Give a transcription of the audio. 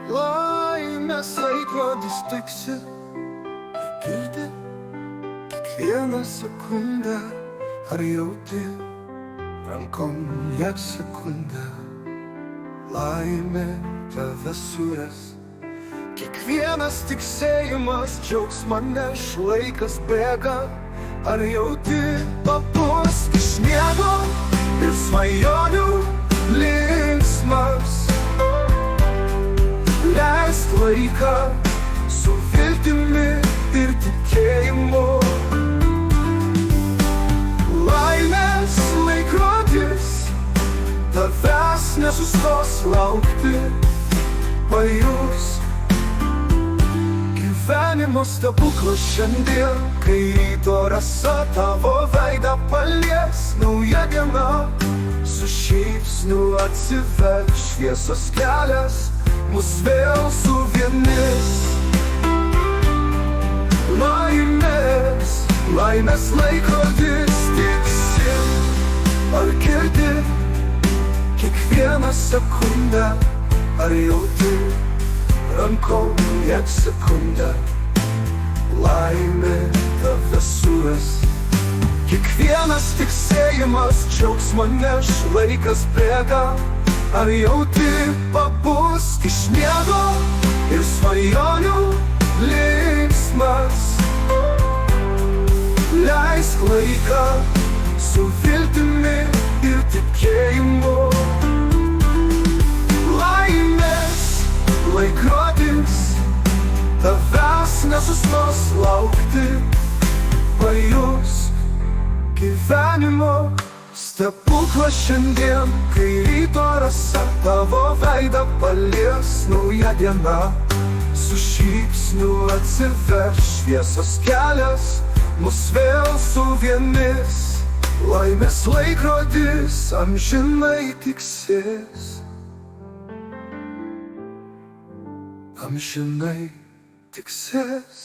Laimės laikrodis tiksi, girdi kiekvieną sekundę. Ar jauti rankom ją sekundę? Laimė tave suės. Kiekvienas tiksėjimas džiaugsmą neš, laikas bėga. Ar jauti papūsk iš miego ir svajonių linksmas? Leisk laiką su viltimi ir tikėjimu. Laimės laikrodis tavęs nesustos laukti. Pajus gyvenimo stebuklas šiandien, kai ryto rasa tavo veidą palies. Nauja diena su šypsniu atsiverš, šviesos kelias mus vėl suvienys. Laimės laikrodis tiksi. Ar girdi kiekvieną sekundę? Ar jauti rankom ją sekundę? Laimė tave suės. Kiekvienas tiksėjimas džiaugsmą neš, laikas bėga. Ar jauti papūsk iš miego ir svajonių linksmas? Leisk laiką su viltimi ir tikėjimu. Laimės laikrodis tavęs nesustos laukti. Pajus gyvenimo stebuklas šiandien, kai ryto rasa tavo veidą palies. Nauja diena su šypsniu atsiverš, šviesos kelias mus vėl suvienys. Laimės laikrodis amžinai tiksės. Amžinai tiksės.